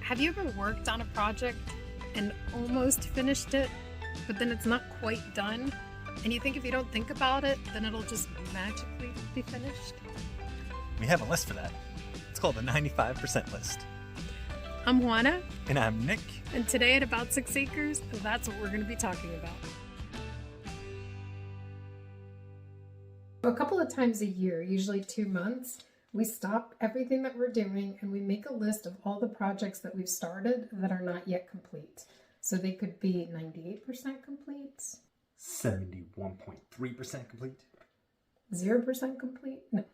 Have you ever worked on a project and almost finished it, but then it's not quite done? And you think if you don't think about it, then it'll just magically be finished? We have a list for that. It's called the 95% list. I'm Juana. And I'm Nick. And today at About 6 Acres, that's what we're going to be talking about. A couple of times a year, usually 2 months, we stop everything that we're doing and we make a list of all the projects that we've started that are not yet complete. So they could be 98% complete, 71.3% complete. 0% complete? No,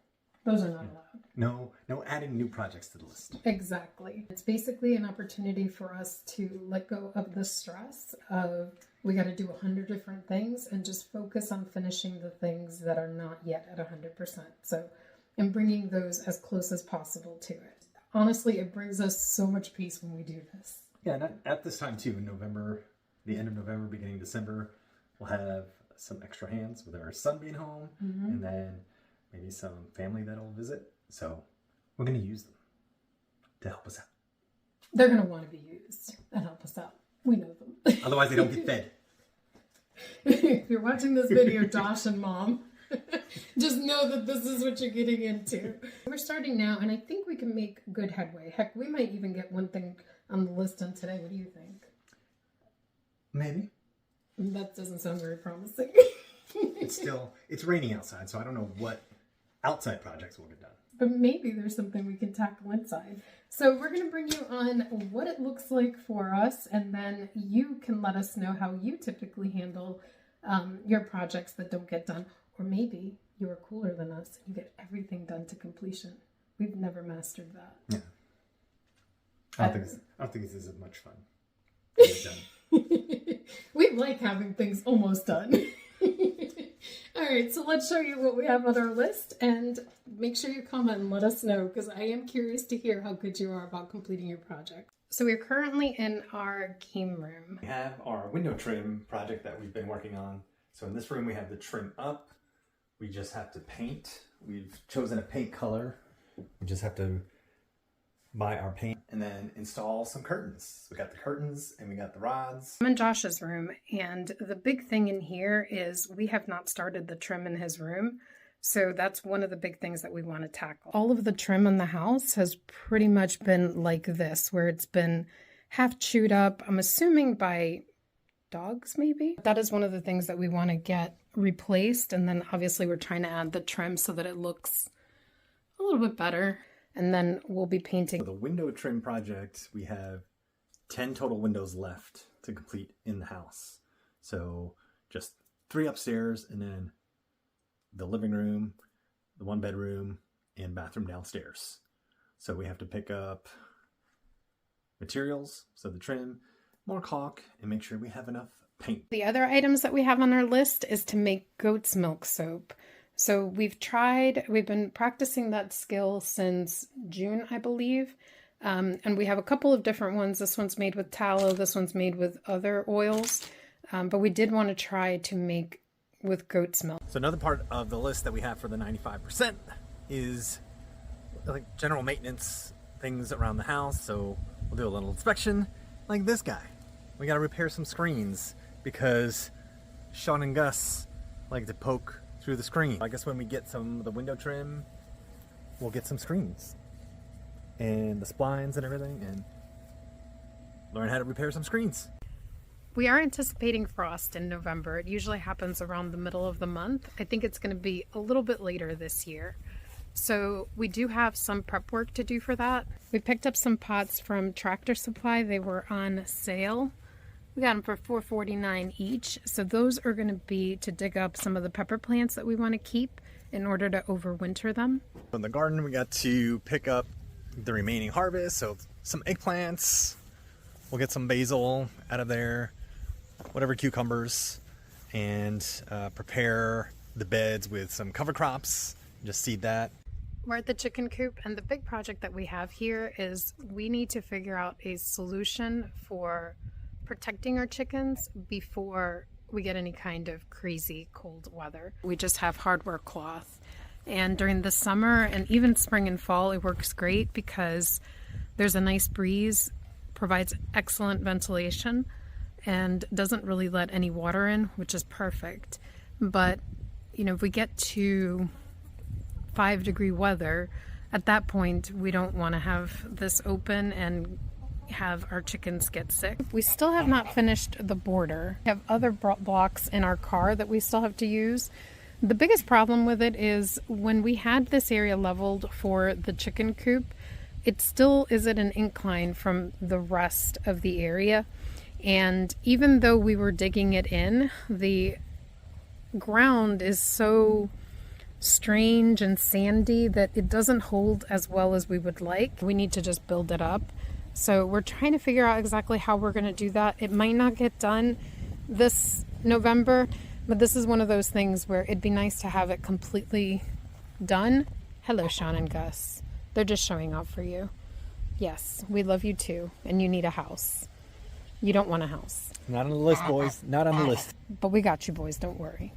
those are not allowed. No adding new projects to the list. Exactly. It's basically an opportunity for us to let go of the stress of we got to do 100 different things and just focus on finishing the things that are not yet at 100%. So, and bringing those as close as possible to it. Honestly, it brings us so much peace when we do this. Yeah, and at this time too, in November, the end of November, beginning of December, we'll have some extra hands with our son being home, and then maybe some family that'll visit. So we're going to use them to help us out. They're going to want to be used and help us out. We know them. Otherwise, they don't get fed. If you're watching this video, Josh and Mom, just know that this is what you're getting into. We're starting now, and I think we can make good headway. Heck, we might even get one thing on the list done today. What do you think? Maybe. That doesn't sound very promising. It's raining outside, so I don't know what outside projects will get done. But maybe there's something we can tackle inside. So we're going to bring you on what it looks like for us, and then you can let us know how you typically handle your projects that don't get done. Or maybe you are cooler than us and you get everything done to completion. We've never mastered that. Yeah. I don't think this is as much fun. We like having things almost done. All right, so let's show you what we have on our list, and make sure you comment and let us know, because I am curious to hear how good you are about completing your project. So we're currently in our game room. We have our window trim project that we've been working on. So in this room, we have the trim up. We just have to paint. We've chosen a paint color. We just have to buy our paint and then install some curtains. We got the curtains and we got the rods. I'm in Josh's room, and the big thing in here is we have not started the trim in his room. So that's one of the big things that we want to tackle. All of the trim in the house has pretty much been like this, where it's been half chewed up, I'm assuming by dogs maybe. That is one of the things that we want to get replaced, and then obviously we're trying to add the trim so that it looks a little bit better. And then we'll be painting. For the window trim project, we have 10 total windows left to complete in the house. So just 3 upstairs, and then the living room, the 1 bedroom, and bathroom downstairs. So we have to pick up materials, so the trim, more caulk, and make sure we have enough paint. The other items that we have on our list is to make goat's milk soap. So we've been practicing that skill since June, I believe. And we have a couple of different ones. This one's made with tallow. This one's made with other oils. But we did want to try to make with goat's milk. So another part of the list that we have for the 95% is like general maintenance things around the house. So we'll do a little inspection like this guy. We got to repair some screens because Sean and Gus like to poke through the screen. I guess when we get some of the window trim, we'll get some screens and the splines and everything and learn how to repair some screens. We are anticipating frost in November. It usually happens around the middle of the month. I think it's going to be a little bit later this year. So we do have some prep work to do for that. We picked up some pots from Tractor Supply. They were on sale. We got them for $4.49 each. So those are going to be to dig up some of the pepper plants that we want to keep in order to overwinter them. In the garden, we got to pick up the remaining harvest. So some eggplants. We'll get some basil out of there, whatever cucumbers, and prepare the beds with some cover crops. Just seed that. We're at the chicken coop, and the big project that we have here is we need to figure out a solution for protecting our chickens before we get any kind of crazy cold weather. We just have hardware cloth, and during the summer and even spring and fall it works great because there's a nice breeze provides excellent ventilation and doesn't really let any water in, which is perfect. But, you know, if we get to 5-degree weather, at that point, we don't want to have this open and have our chickens get sick. We still have not finished the border. We have other blocks in our car that we still have to use. The biggest problem with it is when we had this area leveled for the chicken coop, it still is at an incline from the rest of the area. And even though we were digging it in, the ground is so strange and sandy that it doesn't hold as well as we would like. We need to just build it up. So we're trying to figure out exactly how we're going to do that. It might not get done this November, but this is one of those things where it'd be nice to have it completely done. Hello, Sean and Gus. They're just showing off for you. Yes, we love you too, and you need a house. You don't want a house. Not on the list, boys. Not on the list. But we got you, boys. Don't worry.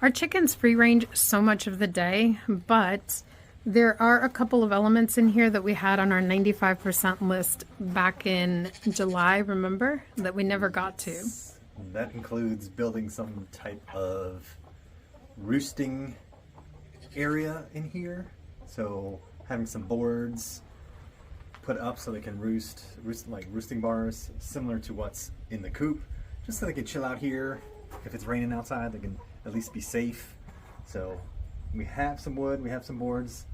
Our chickens free range so much of the day, but there are a couple of elements in here that we had on our 95% list back in July, remember? That we never got to. That includes building some type of roosting area in here. So having some boards put up so they can roost like roosting bars, similar to what's in the coop, just so they can chill out here. If it's raining outside, they can at least be safe. So we have some wood, we have some boards,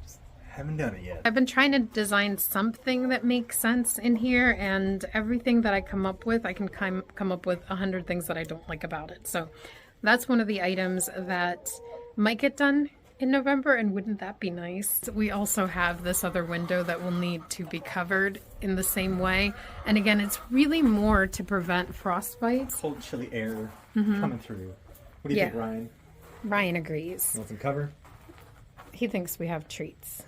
just haven't done it yet. I've been trying to design something that makes sense in here, and everything that I come up with, I can come up with 100 things that I don't like about it. So that's one of the items that might get done in November, and wouldn't that be nice? We also have this other window that will need to be covered in the same way. And again, it's really more to prevent frost bites. Cold, chilly air coming through. What do you think, Ryan? Ryan agrees. Want some cover? He thinks we have treats.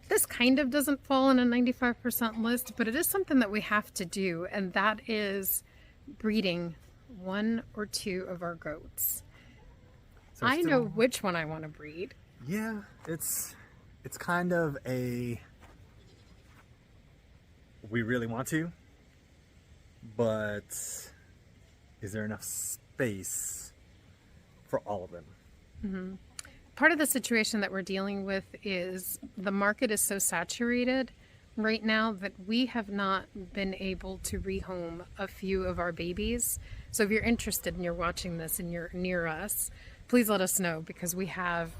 This kind of doesn't fall in a 95% list, but it is something that we have to do, and that is breeding 1 or 2 of our goats. So I know which one I want to breed. Yeah, it's kind of a, we really want to, but is there enough space for all of them? Mm-hmm. Part of the situation that we're dealing with is the market is so saturated right now that we have not been able to rehome a few of our babies. So if you're interested and you're watching this and you're near us, please let us know, because we have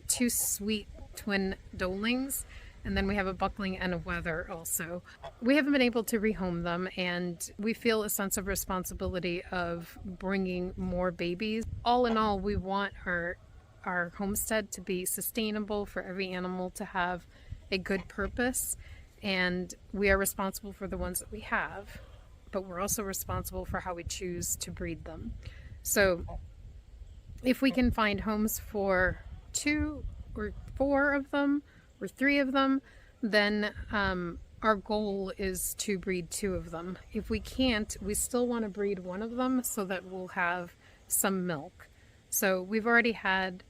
2 sweet twin dolings, and then we have a buckling and a wether also. We haven't been able to rehome them, and we feel a sense of responsibility of bringing more babies. All in all, we want our homestead to be sustainable, for every animal to have a good purpose, and we are responsible for the ones that we have, but we're also responsible for how we choose to breed them. So if we can find homes for 2 or 4 of them or 3 of them, then our goal is to breed 2 of them. If we can't, we still want to breed 1 of them so that we'll have some milk. So we've already had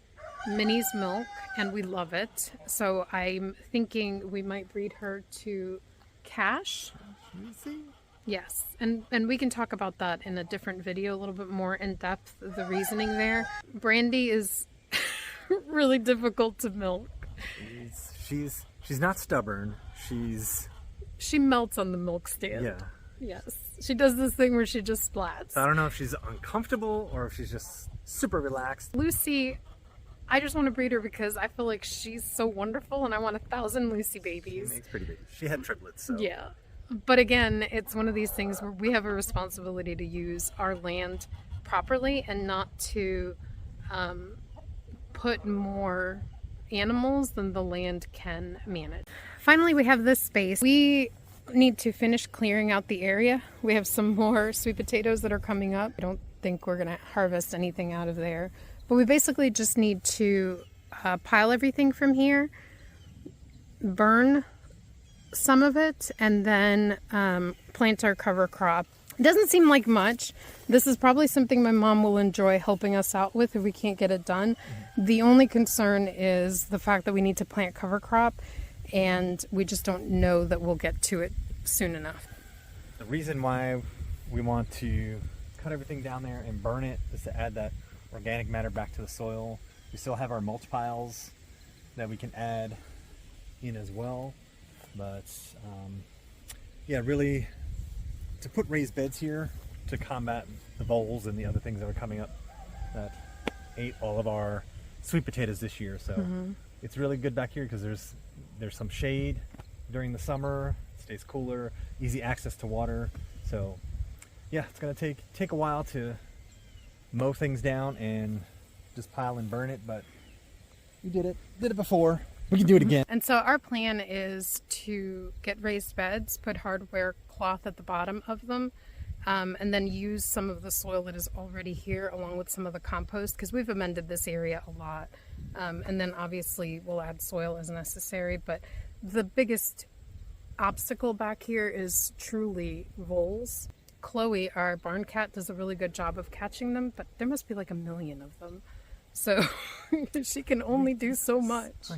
Minnie's milk and we love it. So I'm thinking we might breed her to Cash. Yes, and we can talk about that in a different video, a little bit more in depth, the reasoning there. Brandy is really difficult to milk. She's not stubborn. She melts on the milk stand. Yeah. Yes. She does this thing where she just splats. So I don't know if she's uncomfortable or if she's just super relaxed. Lucy, I just want to breed her because I feel like she's so wonderful and I want 1,000 Lucy babies. She makes pretty babies. She had triplets, so. Yeah. But again, it's one of these things where we have a responsibility to use our land properly and not to put more animals than the land can manage. Finally, we have this space. We need to finish clearing out the area. We have some more sweet potatoes that are coming up. I don't think we're going to harvest anything out of there, but we basically just need to pile everything from here, burn some of it, and then plant our cover crop. It doesn't seem like much. This is probably something my mom will enjoy helping us out with if we can't get it done. The only concern is the fact that we need to plant cover crop, and we just don't know that we'll get to it soon enough. The reason why we want to cut everything down there and burn it is to add that organic matter back to the soil. We still have our mulch piles that we can add in as well, but yeah, really to put raised beds here to combat the voles and the other things that are coming up that ate all of our sweet potatoes this year. So it's really good back here because there's some shade during the summer, it stays cooler, easy access to water. So yeah, it's gonna take a while to mow things down and just pile and burn it, but we did it before. We can do it again. And so our plan is to get raised beds, put hardware cloth at the bottom of them, and then use some of the soil that is already here along with some of the compost, because we've amended this area a lot. And then obviously we'll add soil as necessary, but the biggest obstacle back here is truly voles. Chloe, our barn cat, does a really good job of catching them, but there must be like 1 million of them. So she can only do so much.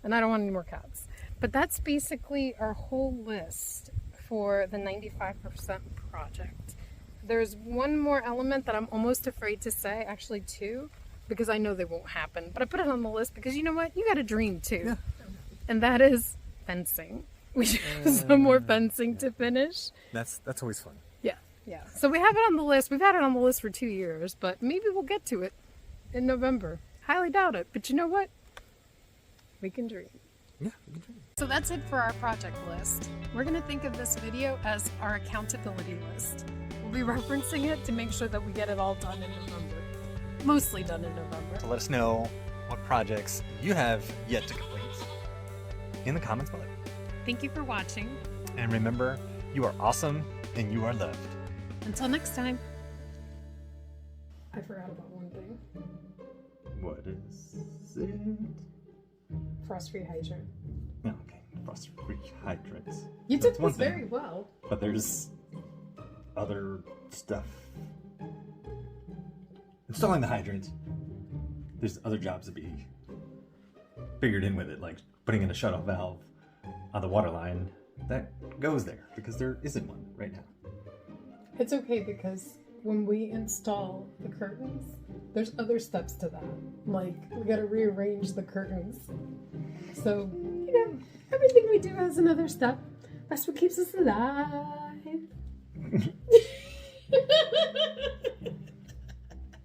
And I don't want any more cats. But that's basically our whole list for the 95% project. There's one more element that I'm almost afraid to say, actually two, because I know they won't happen. But I put it on the list because you know what? You got a dream too. Yeah. And that is fencing. We have some more fencing to finish. That's always fun. Yeah. So we have it on the list. We've had it on the list for 2 years, but maybe we'll get to it in November. Highly doubt it. But you know what? We can dream. Yeah, we can dream. So that's it for our project list. We're going to think of this video as our accountability list. We'll be referencing it to make sure that we get it all done in November. Mostly done in November. So let us know what projects you have yet to complete in the comments below. Thank you for watching. And remember, you are awesome and you are loved. Until next time. I forgot about one thing. What is it? Frost-free hydrant. Oh, okay, frost-free hydrants. You took this very well. But there's other stuff. Installing the hydrant, there's other jobs to be figured in with it, like putting in a shut-off valve on the water line that goes there, because there isn't one right now. It's okay, because when we install the curtains, there's other steps to that. Like, we gotta rearrange the curtains. So, you know, everything we do has another step. That's what keeps us alive.